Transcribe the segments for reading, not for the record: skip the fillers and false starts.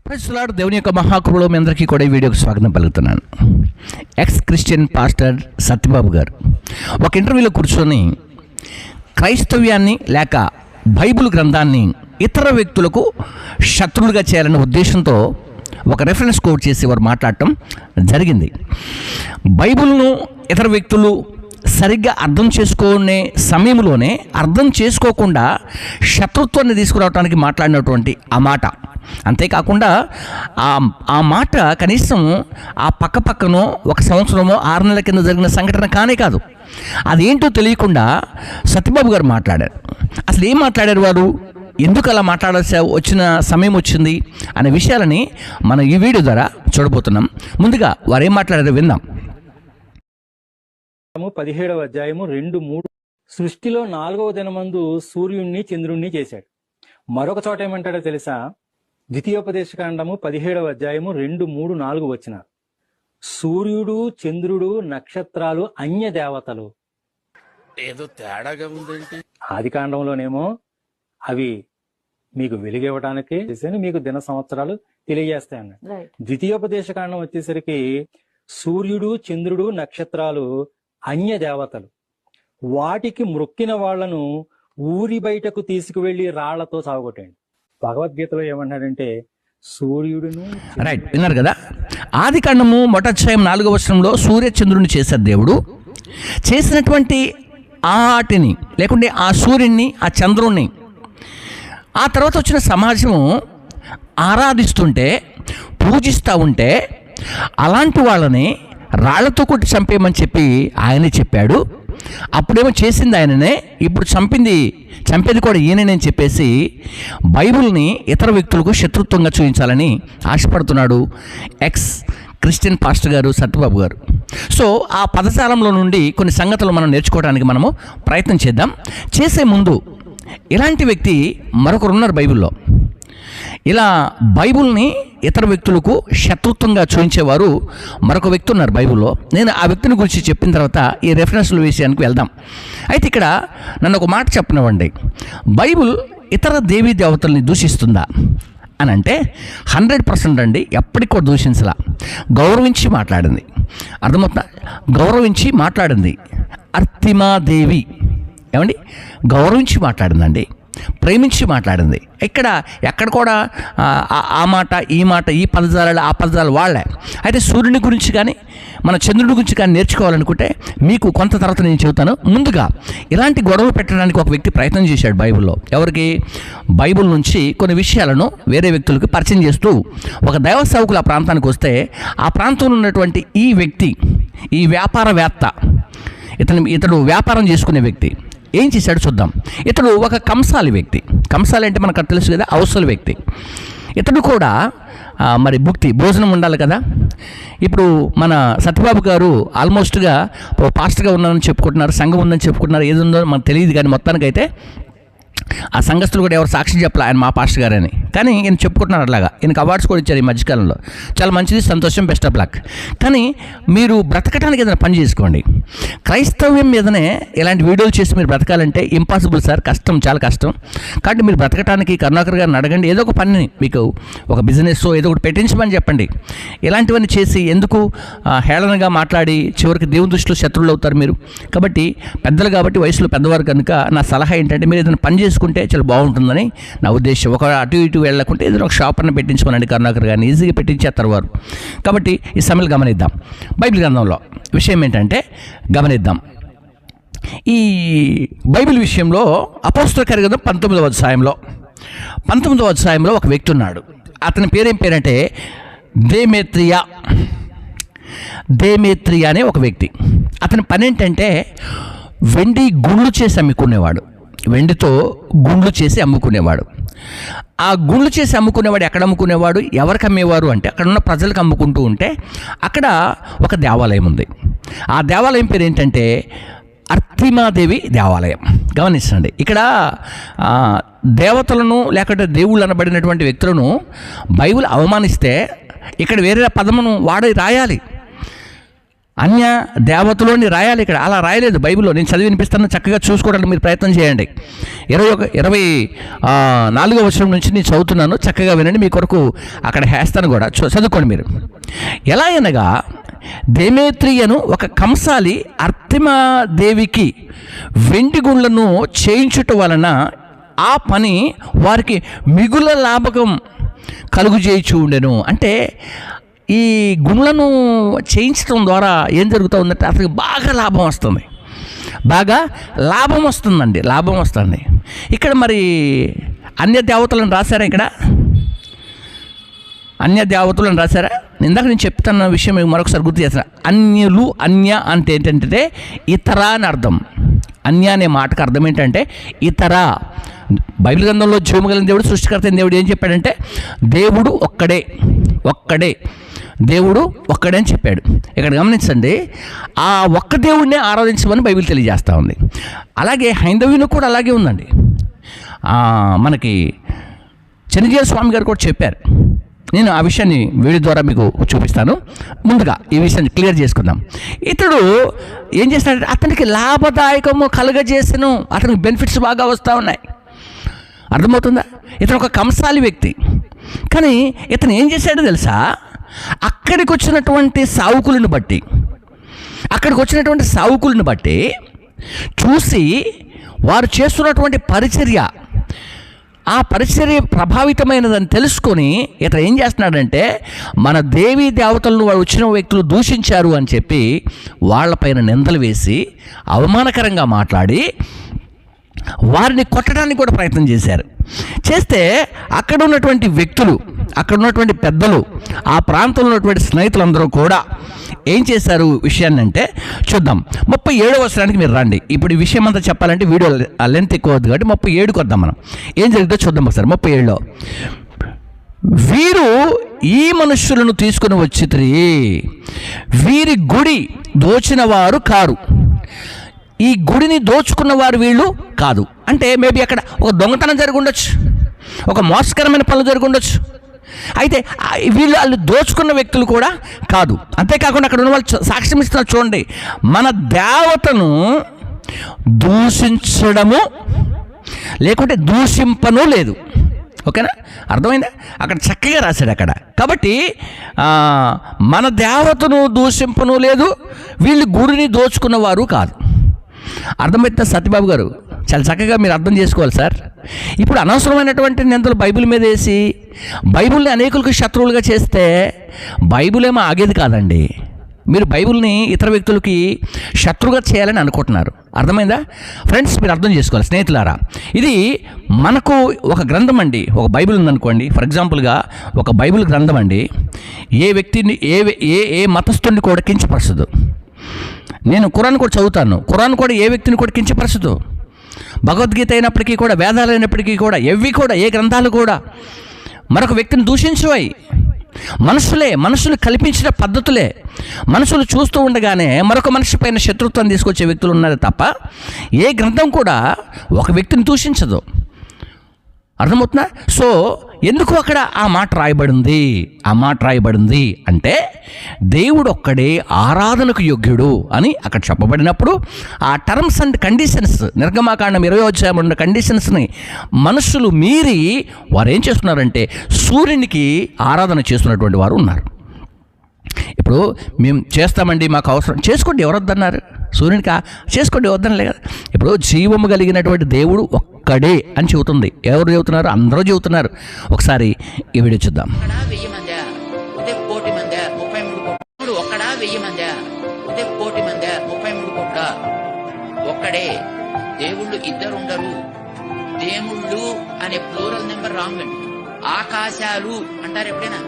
Praise lord. దేవుని యొక్క మహాకృపలో మీ అందరికీ కూడా ఈ వీడియోకి స్వాగతం పలుకుతున్నాను. ఎక్స్ క్రిస్టియన్ పాస్టర్ సత్యబాబు గారు ఒక ఇంటర్వ్యూలో కూర్చొని క్రైస్తవ్యాన్ని లేక బైబిల్ గ్రంథాన్ని ఇతర వ్యక్తులకు శత్రువులుగా చేయాలనే ఉద్దేశంతో ఒక రెఫరెన్స్ కోట్ చేసి వారు మాట్లాడటం జరిగింది. బైబిల్ను ఇతర వ్యక్తులు సరిగ్గా అర్థం చేసుకునే సమయంలోనే అర్థం చేసుకోకుండా శత్రుత్వాన్ని తీసుకురావడానికి మాట్లాడినటువంటి ఆ మాట, అంతేకాకుండా ఆ మాట కనీసం ఆ పక్కనో ఒక సంవత్సరమో 6 నెలల కింద జరిగిన సంఘటన కానే కాదు. అదేంటో తెలియకుండా సత్యబాబు గారు మాట్లాడారు. అసలు ఏం మాట్లాడారు వారు, ఎందుకు అలా మాట్లాడాల్సి వచ్చిన సమయం వచ్చింది అనే విషయాలని మనం ఈ వీడియో ద్వారా చూడబోతున్నాం. ముందుగా వారు ఏం మాట్లాడారో విందాం. 17వ అధ్యాయము 2-3 సృష్టిలో 4వ దినమందు సూర్యుణ్ణి చంద్రుణ్ణి చేశాడు. మరొక చోట ఏమంటాడో తెలుసా? ద్వితీయోపదేశకాండము 17వ అధ్యాయము 2-3-4 వచ్చిన సూర్యుడు, చంద్రుడు, నక్షత్రాలు అన్య దేవతలు. ఏదో తేడాగా ఉందేంటి? ఆది కాండంలోనేమో అవి మీకు వెలుగివ్వడానికి మీకు దిన సంవత్సరాలు తెలియజేస్తాయన్న. ద్వితీయోపదేశకాండం వచ్చేసరికి సూర్యుడు, చంద్రుడు, నక్షత్రాలు అన్య దేవతలు, వాటికి మ్రొక్కిన వాళ్లను ఊరి బయటకు తీసుకువెళ్లి రాళ్లతో సాగొట్టండి. భగవద్గీతలో ఏమన్నాడంటే సూర్యుడును. రైట్, విన్నారు కదా. ఆది కాండము 1వ అధ్యాయం 4వ వచనంలో సూర్య చంద్రుడిని చేశారు దేవుడు. చేసినటువంటి ఆటిని లేకుంటే ఆ సూర్యుడిని, ఆ చంద్రుణ్ణి ఆ తర్వాత వచ్చిన సమాజము ఆరాధిస్తుంటే, పూజిస్తూ ఉంటే అలాంటి వాళ్ళని రాళ్లతో కొట్టి చంపేయమని చెప్పి ఆయనే చెప్పాడు. అప్పుడేమో చేసింది ఆయననే, ఇప్పుడు చంపేది కూడా ఈయననే చెప్పేసి బైబిల్ని ఇతర వ్యక్తులకు శత్రుత్వంగా చూపించాలని ఆశపడుతున్నాడు ఎక్స్ క్రిస్టియన్ పాస్టర్ గారు సత్యబాబు గారు. సో ఆ పదజాలంలో నుండి కొన్ని సంగతులు మనం నేర్చుకోవడానికి మనము ప్రయత్నం చేద్దాం. చేసే ముందు ఇలాంటి వ్యక్తి మరొకరు ఉన్నారు బైబిల్లో. ఇలా బైబిల్ని ఇతర వ్యక్తులకు శత్రుత్వంగా చూపించేవారు మరొక వ్యక్తి ఉన్నారు బైబిల్లో. నేను ఆ వ్యక్తిని గురించి చెప్పిన తర్వాత ఈ రెఫరెన్స్ల విషయానికి వెళ్దాం. అయితే ఇక్కడ నన్ను ఒక మాట చెప్పనివ్వండి. బైబిల్ ఇతర దేవీ దేవతల్ని దూషిస్తుందా అని అంటే 100% అండి. ఎప్పటికి కూడా దూషించలా, గౌరవించి మాట్లాడింది. అర్థమవుతుందా? గౌరవించి మాట్లాడింది. అర్తిమాదేవి ఏమండి గౌరవించి మాట్లాడిందండి, ప్రేమించి మాట్లాడింది. ఎక్కడ కూడా ఆ మాట ఈ మాట, ఈ పదజాలాలు ఆ పదజాలు వాళ్ళే. అయితే సూర్యుని గురించి కానీ మన చంద్రుడి గురించి కానీ నేర్చుకోవాలనుకుంటే మీకు కొంత తర్వాత నేను చెబుతాను. ముందుగా ఇలాంటి గొడవలు పెట్టడానికి ఒక వ్యక్తి ప్రయత్నం చేశాడు బైబిల్లో. ఎవరికి? బైబిల్ నుంచి కొన్ని విషయాలను వేరే వ్యక్తులకు పరిచయం చేస్తూ ఒక దైవ సేవకులు ఆ ప్రాంతానికి వస్తే ఆ ప్రాంతంలో ఉన్నటువంటి ఈ వ్యక్తి, ఈ వ్యాపారవేత్త, ఇతడు వ్యాపారం చేసుకునే వ్యక్తి ఏం చేశాడు చూద్దాం. ఇతడు ఒక కంసాలి వ్యక్తి. కంసాలి అంటే మనకు తెలుసు కదా, అవసల వ్యక్తి. ఇతడు కూడా మరి భోజనం ఉండాలి కదా. ఇప్పుడు మన సత్యబాబు గారు ఆల్మోస్ట్గా పాస్టర్గా ఉన్నారని చెప్పుకుంటున్నారు, సంఘం ఉందని చెప్పుకుంటున్నారు. ఏది ఉందో మనకు తెలియదు, కానీ మొత్తానికైతే ఆ సంఘస్థులు కూడా ఎవరు సాక్ష్యం చెప్పలే ఆయన మా పాస్టర్ గారని. కానీ ఈయన చెప్పుకుంటున్నారు అలాగా. ఈయనకు అవార్డ్స్ కూడా ఇచ్చారు ఈ మధ్యకాలంలో. చాలా మంచిది, సంతోషం, బెస్ట్ ఆఫ్ లక్. కానీ మీరు బ్రతకడానికి ఏదైనా పని చేసుకోండి. క్రైస్తవ్యం మీదనే ఇలాంటి వీడియోలు చేసి మీరు బ్రతకాలంటే ఇంపాసిబుల్ సార్, కష్టం, చాలా కష్టం. కాబట్టి మీరు బ్రతకడానికి కరుణాకర్ గారిని అడగండి. ఏదో ఒక పని, మీకు ఒక బిజినెస్ ఏదో ఒకటి పెట్టించమని చెప్పండి. ఇలాంటివన్నీ చేసి ఎందుకు హేళనగా మాట్లాడి చివరికి దేవుని దృష్టిలో శత్రువులు అవుతారు మీరు. కాబట్టి పెద్దలు కాబట్టి, వయసులో పెద్దవారు కనుక నా సలహా ఏంటంటే మీరు ఏదైనా పని చేసుకుంటే చాలా బాగుంటుందని నా ఉద్దేశం. ఒక అటు ఇటు వెళ్ళకుంటే ఏదైనా ఒక షాప్ అన్న పెట్టించుకోనండి కరుణాకర్ గారిని, ఈజీగా పెట్టించేస్తారు వారు. కాబట్టి ఈ సమయంలో గమనిద్దాం. బైబిల్ గ్రంథంలో విషయం ఏంటంటే గమనిద్దాం. ఈ బైబిల్ విషయంలో అపోస్తల కార్యగ్రంథం 19వ అధ్యాయంలో ఒక వ్యక్తి ఉన్నాడు. అతని పేరేం పేరంటే దేమేత్రియా అనే ఒక వ్యక్తి. అతని పని ఏంటంటే వెండి గుండ్లు చేసి అమ్ముకునేవాడు. వెండితో గుండ్లు చేసి అమ్ముకునేవాడు. ఆ గుండ్లు చేసి అమ్ముకునేవాడు ఎక్కడ అమ్ముకునేవాడు, ఎవరికి అమ్మేవారు అంటే అక్కడ ఉన్న ప్రజలకు అమ్ముకుంటూ ఉంటే అక్కడ ఒక దేవాలయం ఉంది. ఆ దేవాలయం పేరు ఏంటంటే అర్తిమాదేవి దేవాలయం. గమనించండి, ఇక్కడ దేవతలను లేకపోతే దేవుళ్ళు అనబడినటువంటి వ్యక్తులను బైబిల్ అవమానిస్తే ఇక్కడ వేరే పదమును రాయాలి. అన్య దేవతలోని రాయాలి ఇక్కడ. అలా రాయలేదు బైబిల్లో. నేను చదివి వినిపిస్తాను, చక్కగా చూసుకోవడానికి మీరు ప్రయత్నం చేయండి. 24వ వచనం నుంచి నేను చదువుతున్నాను, చక్కగా వినండి. మీ కొరకు అక్కడ వేస్తాను కూడా, చదువుకోండి మీరు. ఎలా అనగా దేమేత్రియను ఒక కంసాలి అర్తిమాదేవికి వెండి గుండ్లను చేయించుట వలన ఆ పని వారికి మిగుల లాభకం కలుగు చేయించు ఉండెను. అంటే ఈ గుండ్లను చేయించడం ద్వారా ఏం జరుగుతూ ఉందంటే అతనికి బాగా లాభం వస్తుంది, బాగా లాభం వస్తుందండి, లాభం వస్తుంది. ఇక్కడ మరి అన్య దేవతలను రాశారా? ఇక్కడ అన్య దేవతలను రాశారా? ఇందాక నేను చెప్తున్న విషయం మరొకసారి గుర్తు చేస్తాను. అన్యులు, అన్య అంటే ఏంటంటే ఇతర అని అర్థం. అన్య అనే మాటకు అర్థం ఏంటంటే ఇతర. బైబిల్ గ్రంథంలో జీవము కలిగిన దేవుడు, సృష్టికర్త అయిన దేవుడు ఏం చెప్పాడంటే దేవుడు ఒక్కడే, ఒక్కడే, దేవుడు ఒక్కడే అని చెప్పాడు. ఇక్కడ గమనించండి, ఆ ఒక్క దేవుడినే ఆరాధించమని బైబిల్ తెలియజేస్తూ ఉంది. అలాగే హైందవుని కూడా అలాగే ఉందండి. మనకి చిన్నజీవ స్వామి గారు కూడా చెప్పారు. నేను ఆ విషయాన్ని వీడియో ద్వారా మీకు చూపిస్తాను. ముందుగా ఈ విషయాన్ని క్లియర్ చేసుకుందాం. ఇతడు ఏం చేస్తాడంటే అతనికి లాభదాయకము కలుగజేసను, అతనికి బెనిఫిట్స్ బాగా వస్తూ ఉన్నాయి. అర్థమవుతుందా? ఇతను ఒక కంసాలి వ్యక్తి. కానీ ఇతను ఏం చేశాడో తెలుసా? అక్కడికి వచ్చినటువంటి సావుకులను బట్టి చూసి వారు చేస్తున్నటువంటి పరిచర్య, ఆ పరిచర్య ప్రభావితమైనదని తెలుసుకొని ఇతను ఏం చేస్తున్నాడంటే మన దేవీ దేవతలను వాడు వచ్చిన వ్యక్తులు దూషించారు అని చెప్పి వాళ్ళపైన నిందలు వేసి అవమానకరంగా మాట్లాడి వారిని కొట్టడానికి కూడా ప్రయత్నం చేస్తే అక్కడ ఉన్నటువంటి వ్యక్తులు, అక్కడ ఉన్నటువంటి పెద్దలు, ఆ ప్రాంతంలో ఉన్నటువంటి స్నేహితులందరూ కూడా ఏం చేశారు విషయాన్ని అంటే చూద్దాం. 37వ వచనానికి మీరు రండి. ఇప్పుడు ఈ విషయం అంతా చెప్పాలంటే వీడియో లెంత్ ఎక్కువ అవుతుంది కాబట్టి 37కి వద్దాం. మనం ఏం జరిగిందో చూద్దాం ఒకసారి. 37లో వీరు ఈ మనుష్యులను తీసుకుని వచ్చితిరి, వీరి గుడి దోచిన వారు కారు, ఈ గుడిని దోచుకున్న వారు వీళ్ళు కాదు. అంటే మేబీ అక్కడ ఒక దొంగతనం జరిగి ఉండొచ్చు, ఒక మోసకరమైన పనులు జరిగి ఉండొచ్చు. అయితే వాళ్ళు దోచుకున్న వ్యక్తులు కూడా కాదు. అంతేకాకుండా అక్కడ ఉన్న వాళ్ళు సాక్ష్యం ఇస్తున్నారు చూడండి, మన దేవతను దూషించడము లేకుంటే దూషింపను లేదు. ఓకేనా? అర్థమైందా? అక్కడ చక్కగా రాశాడు అక్కడ. కాబట్టి మన దేవతను దూషింపను లేదు, వీళ్ళు గుడిని దోచుకున్న వారు కాదు. అర్థమైతే సత్యబాబు గారు చాలా చక్కగా మీరు అర్థం చేసుకోవాలి సార్. ఇప్పుడు అనవసరమైనటువంటి నిందలు బైబిల్ మీద వేసి బైబిల్ని అనేకులకు శత్రువులుగా చేస్తే బైబిల్ ఏమో ఆగేది కాదండి. మీరు బైబిల్ని ఇతర వ్యక్తులకి శత్రువుగా చేయాలని అనుకుంటున్నారు. అర్థమైందా ఫ్రెండ్స్? మీరు అర్థం చేసుకోవాలి స్నేహితులారా. ఇది మనకు ఒక గ్రంథం అండి, ఒక బైబిల్ ఉందనుకోండి. ఫర్ ఎగ్జాంపుల్గా ఒక బైబిల్ గ్రంథం అండి, ఏ వ్యక్తిని ఏ మతస్థుడిని కూడా కించపరచదు. నేను ఖురాన్ కూడా చదువుతాను, ఖురాన్ కూడా ఏ వ్యక్తిని కూడా కించపరచదు. భగవద్గీత అయినప్పటికీ కూడా, వేదాలు అయినప్పటికీ కూడా, ఏ గ్రంథాలు కూడా మరొక వ్యక్తిని దూషించువాయి. మనుషులు కల్పించిన పద్ధతులే. మనుషులు చూస్తూ ఉండగానే మరొక మనిషి పైన శత్రుత్వం తీసుకొచ్చే వ్యక్తులు ఉన్నారు తప్ప ఏ గ్రంథం కూడా ఒక వ్యక్తిని దూషించదు. అర్థమవుతుందా? సో ఎందుకు అక్కడ ఆ మాట రాయబడింది అంటే దేవుడు ఒక్కడే ఆరాధనకు యోగ్యుడు అని అక్కడ చెప్పబడినప్పుడు ఆ టర్మ్స్ అండ్ కండిషన్స్, నిర్గమాకాండం 20వ అధ్యాయంలో ఉన్న కండిషన్స్ని మనుషులు మీరి వారు ఏం చేస్తున్నారంటే సూర్యునికి ఆరాధన చేస్తున్నటువంటి వారు ఉన్నారు. ఇప్పుడు మేము చేస్తామండి, మాకు అవసరం, చేసుకోండి, ఎవరు వద్దన్నారు? సూర్యునికి చేసుకోండి, వద్దనలే కదా. ఇప్పుడు జీవము కలిగినటువంటి దేవుడు ఒక్కడే అని చెబుతుంది. ఎవరు చెబుతున్నారు? అందరూ చెబుతున్నారు. ఒకసారి ఈ వీడియో చూద్దాం. ఒక్కడే దేవుళ్ళు ఇద్దరు ఉండరు. దేవుళ్ళు అనే ప్లూరల్ నెంబర్ రాంగ్ అండి. ఆకాశాలు అంటారు ఎప్పుడైనా?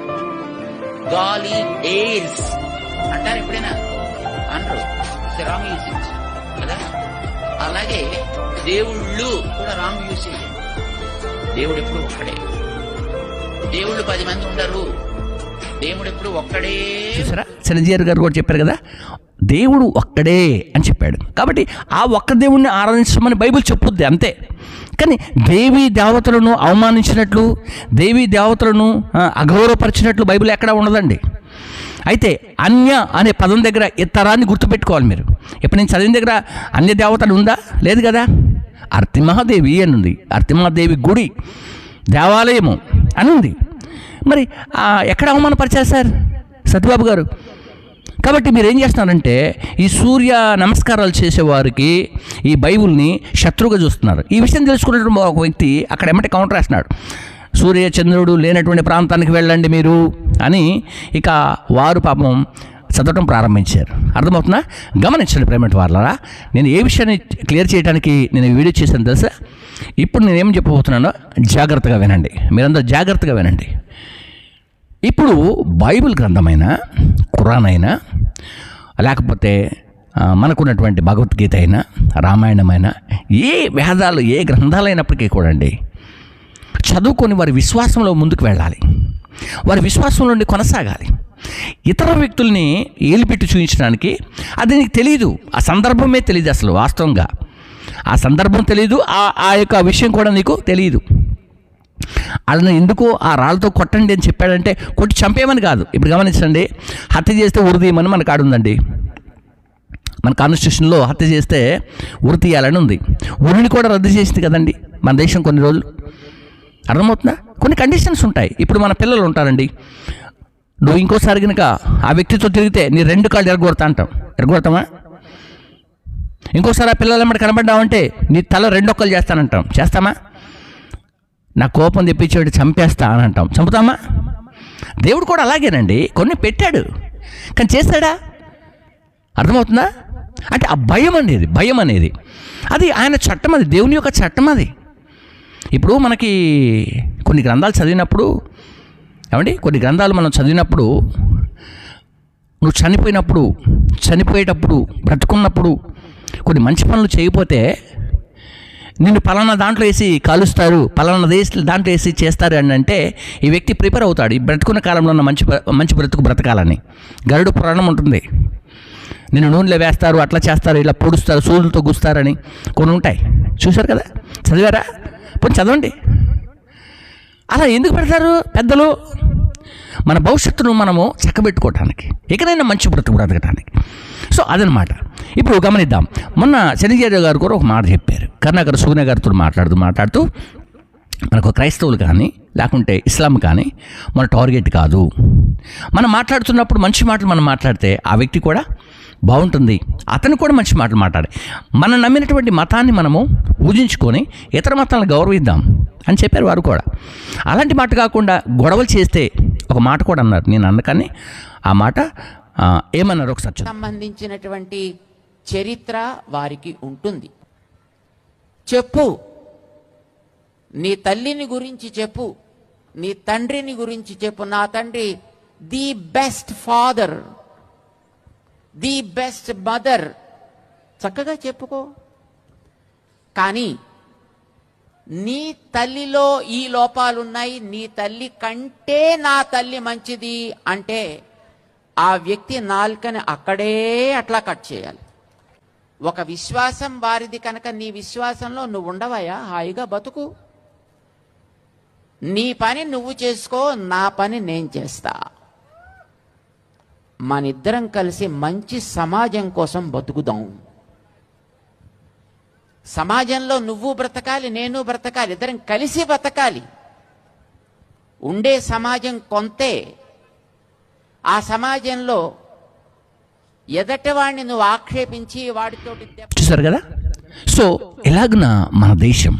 గాలి, ఎయిర్స్ అంటారు ఎప్పుడైనా? అనరు. రాంగ్ యూసేజ్ కదా. అలాగే దేవుళ్ళు కూడా రాంగ్ యూసేజ్. దేవుడు ఎప్పుడు ఒక్కడే. దేవుళ్ళు 10 మంది ఉండరు. దేవుడు ఎప్పుడు ఒక్కడే. చూసారా? చిరంజీవి గారు కూడా చెప్పారు కదా, దేవుడు ఒక్కడే అని చెప్పాడు. కాబట్టి ఆ ఒక్క దేవుడిని ఆరాధించమని బైబిల్ చెప్పుద్ది అంతే. కానీ దేవీ దేవతలను అవమానించినట్లు, దేవీ దేవతలను అగౌరవపరిచినట్లు బైబిల్ ఎక్కడా ఉండదండి. అయితే అన్య అనే పదం దగ్గర ఇతరాన్ని గుర్తుపెట్టుకోవాలి మీరు. ఇప్పుడు నేను చదివిన దగ్గర అన్య దేవతలు ఉందా? లేదు కదా. అర్తిమహాదేవి అని ఉంది, అర్తిమహాదేవి గుడి దేవాలయము అని ఉంది. మరి ఎక్కడ అవమానపరిచారు సార్ సత్యబాబు గారు? కాబట్టి మీరు ఏం చేస్తున్నారంటే ఈ సూర్య నమస్కారాలు చేసేవారికి ఈ బైబిల్ని శత్రువుగా చూస్తున్నారు. ఈ విషయం తెలుసుకున్నటువంటి ఒక వ్యక్తి అక్కడ ఎమ్మటి కౌంటర్ వేస్తున్నాడు, సూర్య చంద్రుడు లేనటువంటి ప్రాంతానికి వెళ్ళండి మీరు అని. ఇక వారు పాపం చదవటం ప్రారంభించారు. అర్థమవుతుందా? గమనించండి ప్రేమటి వాళ్ళరా, నేను ఏ విషయాన్ని క్లియర్ చేయడానికి నేను ఈ వీడియో చేశాను తెలుసా? ఇప్పుడు నేనేం చెప్పబోతున్నానో జాగ్రత్తగా వినండి, మీరందరూ జాగ్రత్తగా వినండి. ఇప్పుడు బైబిల్ గ్రంథమైన, ఖురాన్ అయినా, లేకపోతే మనకున్నటువంటి భగవద్గీత అయినా, రామాయణమైనా, ఏ వేదాలు ఏ గ్రంథాలైనప్పటికీ కూడా అండి చదువుకొని వారి విశ్వాసంలో ముందుకు వెళ్ళాలి, వారి విశ్వాసంలో నుండి కొనసాగాలి. ఇతర వ్యక్తుల్ని ఏలిపెట్టి చూపించడానికి అది నీకు తెలియదు, ఆ సందర్భమే తెలియదు, అసలు వాస్తవంగా ఆ సందర్భం తెలియదు, ఆ యొక్క విషయం కూడా నీకు తెలియదు. వాళ్ళని ఎందుకో ఆ రాళ్ళతో కొట్టండి అని చెప్పాడంటే కొట్టి చంపేయమని కాదు. ఇప్పుడు గమనించండి, హత్య చేస్తే ఉరి తీయమని మన కాడ ఉందండి. మన కాన్స్టిట్యూషన్లో హత్య చేస్తే ఉరి తీయాలని ఉంది. ఉరిని కూడా రద్దు చేసింది కదండి మన దేశం కొన్ని రోజులు. అర్థమవుతుందా? కొన్ని కండిషన్స్ ఉంటాయి. ఇప్పుడు మన పిల్లలు ఉంటారండి, నువ్వు ఇంకోసారి కనుక ఆ వ్యక్తితో తిరిగితే నీ 2 కాళ్ళు ఎరగొడతా అంటాం. ఎరగొడతామా? ఇంకోసారి ఆ పిల్లలు ఎమ్మటి కనబడ్డావంటే నీ తల 2 ఒక్కలు చేస్తానంటాం. చేస్తామా? నా కోపం తెప్పించేవాడు చంపేస్తా అని అంటాం. చంపుతామా? దేవుడు కూడా అలాగేనండి, కొన్ని పెట్టాడు కానీ చేస్తాడా? అర్థమవుతుందా? అంటే ఆ భయం అనేది అది ఆయన చట్టం, అది దేవుని యొక్క చట్టం. అది ఇప్పుడు మనకి కొన్ని గ్రంథాలు చదివినప్పుడు కొన్ని గ్రంథాలు మనం చదివినప్పుడు నువ్వు చనిపోయేటప్పుడు బ్రతుకున్నప్పుడు కొన్ని మంచి పనులు చేయకపోతే నిన్ను పలానా దాంట్లో వేసి కాలుస్తారు, పలానా దాంట్లో వేసి చేస్తారు అని అంటే ఈ వ్యక్తి ప్రిపేర్ అవుతాడు ఈ బ్రతుకున్న కాలంలో ఉన్న మంచి బ్రతుకు బ్రతకాలని. గరుడ పురాణం ఉంటుంది, నిన్ను నూనెలో వేస్తారు, అట్లా చేస్తారు, ఇలా పొడుస్తారు, సూదులతో గుస్తారని కొన్ని ఉంటాయి. చూశారు కదా, చదివారా? పోనీ చదవండి. అలా ఎందుకు పెడతారు పెద్దలు? మన భవిష్యత్తును మనము చక్కబెట్టుకోవటానికి, ఎక్కడైనా మంచి బ్రతుకు బ్రతకటానికి. సో అదనమాట. ఇప్పుడు గమనిద్దాం. మొన్న శనిజారావు గారు కూడా ఒక మాట చెప్పారు. కరుణాకర్ సుగుణ గారితో మాట్లాడుతూ మనకు క్రైస్తవులు కానీ లేకుంటే ఇస్లాం కానీ మన టార్గెట్ కాదు. మనం మాట్లాడుతున్నప్పుడు మంచి మాటలు మనం మాట్లాడితే ఆ వ్యక్తి కూడా బాగుంటుంది, అతను కూడా మంచి మాటలు మాట్లాడి మనం నమ్మినటువంటి మతాన్ని మనము పూజించుకొని ఇతర మతాలను గౌరవిద్దాం అని చెప్పారు వారు కూడా. అలాంటి మాట కాకుండా గొడవలు చేస్తే ఒక మాట కూడా అన్నారు, నేను అందుకని ఆ మాట ఏమన్నారు ఒకసారి. సంబంధించినటువంటి చరిత్ర వారికి ఉంటుంది. చెప్పు, నీ తల్లిని గురించి చెప్పు, నీ తండ్రిని గురించి చెప్పు. నా తండ్రి the best father, the best mother, చక్కగా చెప్పుకో. కానీ నీ తల్లిలో ఈ లోపాలున్నాయి, నీ తల్లి కంటే నా తల్లి మంచిది అంటే ఆ వ్యక్తి నాలుకని అక్కడే అట్లా కట్ చేయాలి. ఒక విశ్వాసం వారిది కనుక నీ విశ్వాసంలో నువ్వు ఉండవయ్యా, హాయిగా బతుకు, నీ పని నువ్వు చేసుకో, నా పని నేను చేస్తా. మనిద్దరం కలిసి మంచి సమాజం కోసం బతుకుదాం. సమాజంలో నువ్వు బ్రతకాలి, నేను బ్రతకాలి, ఇద్దరం కలిసి బ్రతకాలి. ఉండే సమాజం కొంతే. ఆ సమాజంలో ఎదటివాడిని నువ్వు ఆక్షేపించి వాడితోటి చూసారు కదా. సో ఎలాగున మన దేశం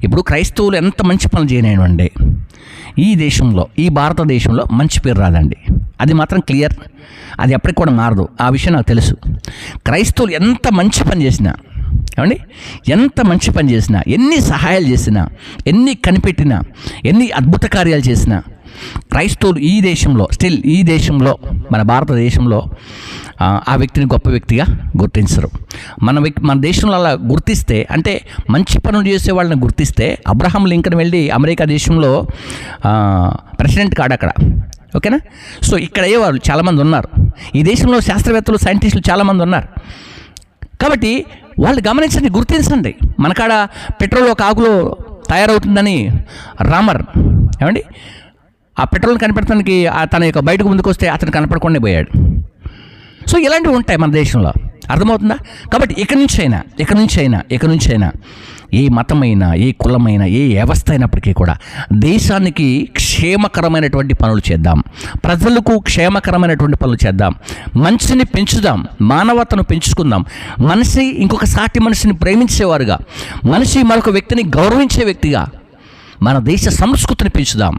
ఇప్పుడు క్రైస్తవులు ఎంత మంచి పనులు చేయనివ్వండి, ఈ దేశంలో, ఈ భారతదేశంలో మంచి పేరు రాదండి. అది మాత్రం క్లియర్, అది ఎప్పటికి కూడా మారదు. ఆ విషయం నాకు తెలుసు. క్రైస్తవులు ఎంత మంచి పని చేసినా, ఏమండి, ఎంత మంచి పని చేసినా, ఎన్ని సహాయాలు చేసినా, ఎన్ని కనిపెట్టినా, ఎన్ని అద్భుత కార్యాలు చేసినా, క్రైస్తవులు ఈ దేశంలో స్టిల్, ఈ దేశంలో, మన భారతదేశంలో ఆ వ్యక్తిని గొప్ప వ్యక్తిగా గుర్తించరు. మన దేశంలో అలా గుర్తిస్తే, అంటే మంచి పనులు చేసే వాళ్ళని గుర్తిస్తే, అబ్రహాం లింకన్ వెళ్ళి అమెరికా దేశంలో ప్రెసిడెంట్ కాడు అక్కడ, ఓకేనా. సో ఇక్కడ అయ్యేవాళ్ళు చాలామంది ఉన్నారు. ఈ దేశంలో శాస్త్రవేత్తలు, సైంటిస్టులు చాలామంది ఉన్నారు. కాబట్టి వాళ్ళు గమనించండి, గుర్తించండి. మనకాడ పెట్రోల్ ఒక ఆకులో తయారవుతుందని రామర్, ఏమండి, ఆ పెట్రోల్ కనిపెట్టడానికి తన యొక్క బయటకు ముందుకు వస్తే అతను కనపడకుండా పోయాడు. సో ఇలాంటివి ఉంటాయి మన దేశంలో, అర్థమవుతుందా? కాబట్టి ఇక నుంచి అయినా ఏ మతమైనా, ఏ కులమైనా, ఏ వ్యవస్థ అయినప్పటికీ కూడా దేశానికి క్షేమకరమైనటువంటి పనులు చేద్దాం, ప్రజలకు క్షేమకరమైనటువంటి పనులు చేద్దాం, మనిషిని పెంచుదాం, మానవతను పెంచుకుందాం, మనిషి ఇంకొక సాటి మనిషిని ప్రేమించేవారుగా, మనిషి మరొక వ్యక్తిని గౌరవించే వ్యక్తిగా మన దేశ సంస్కృతిని పెంచుదాం.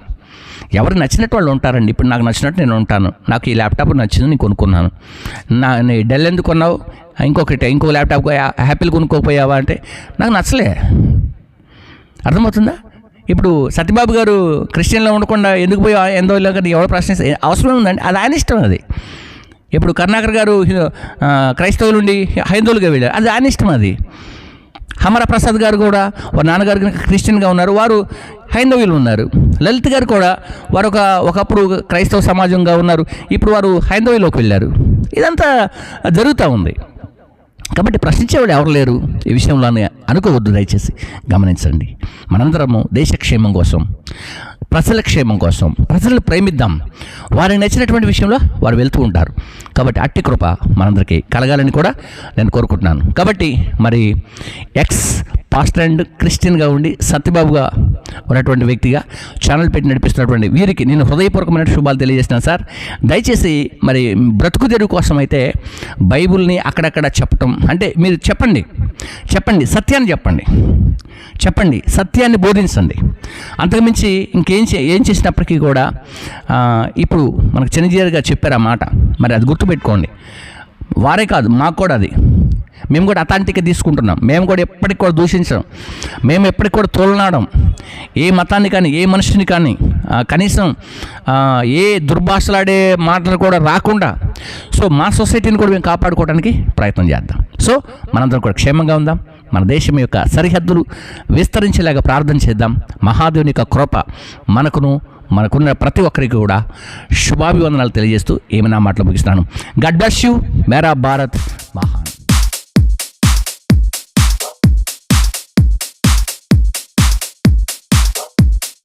ఎవరు నచ్చినట్టు వాళ్ళు ఉంటారండి. ఇప్పుడు నాకు నచ్చినట్టు నేను ఉంటాను. నాకు ఈ ల్యాప్టాప్ నచ్చింది, నేను కొనుక్కున్నాను. నీ డెల్ ఎందుకు కొన్నావు, ఇంకో ల్యాప్టాప్ హ్యాపీలు కొనుక్కోపోయావా అంటే నాకు నచ్చలే. అర్థమవుతుందా? ఇప్పుడు సత్యబాబు గారు క్రిస్టియన్లో ఉండకుండా ఎందుకు పోయి ఎందోలో కానీ ఎవరు ప్రశ్నిస్తే అవసరం ఉందండి, అది ఆయన ఇష్టం. అది ఇప్పుడు కరుణాకర్ గారు క్రైస్తవులు ఉండి హైందవులుగా వెళ్ళారు, అది ఆయన ఇష్టం. అది హమరా ప్రసాద్ గారు కూడా వారి నాన్నగారు క్రిస్టియన్గా ఉన్నారు, వారు హైందవులు ఉన్నారు. లలిత్ గారు కూడా వారు ఒకప్పుడు క్రైస్తవ సమాజంగా ఉన్నారు, ఇప్పుడు వారు హైందవులోకి వెళ్ళారు. ఇదంతా జరుగుతూ ఉంది. కాబట్టి ప్రశ్నించేవాడు ఎవరు లేరు ఈ విషయంలో అనుకోవద్దు. దయచేసి గమనించండి. మనందరము దేశక్షేమం కోసం, ప్రజల క్షేమం కోసం ప్రజలను ప్రేమిద్దాం. వారికి నచ్చినటువంటి విషయంలో వారు వెళ్తూ ఉంటారు. కాబట్టి అట్టి కృప మనందరికీ కలగాలని కూడా నేను కోరుకుంటున్నాను. కాబట్టి మరి ఎక్స్ పాస్టర్ అండ్ క్రిస్టియన్గా ఉండి సత్యబాబుగా ఉన్నటువంటి వ్యక్తిగా ఛానల్ పెట్టి నడిపిస్తున్నటువంటి వీరికి నేను హృదయపూర్వకమైన శుభాలు తెలియజేస్తున్నాను సార్. దయచేసి మరి బ్రతుకు తెరువు కోసం అయితే బైబిల్ని అక్కడక్కడ చెప్పటం అంటే మీరు చెప్పండి, సత్యాన్ని సత్యాన్ని బోధించండి. అంతకుమించి ఏం చేసినప్పటికీ కూడా ఇప్పుడు మనకు చిన్నజీవి గారు చెప్పారు ఆ మాట, మరి అది గుర్తుపెట్టుకోండి. వారే కాదు, మాకు కూడా అది, మేము కూడా అథాంటిక్గా తీసుకుంటున్నాం. మేము కూడా ఎప్పటికి కూడా దూషించడం, మేము ఎప్పటికి కూడా తోలనాడం, ఏ మతాన్ని కానీ ఏ మనిషిని కానీ కనీసం ఏ దుర్భాషలాడే మాటలు కూడా రాకుండా సో మా సొసైటీని కూడా మేము కాపాడుకోవడానికి ప్రయత్నం చేద్దాం. సో మనందరం కూడా క్షేమంగా ఉందాం. మన దేశం యొక్క సరిహద్దులు విస్తరించేలాగా ప్రార్థన చేద్దాం. మహాదేవుని యొక్క కృప మనకున్న ప్రతి ఒక్కరికి కూడా శుభాభివందనాలు తెలియజేస్తూ ఏమైనా మాటలు ముగిస్తున్నాను. God bless you. Mera Bharat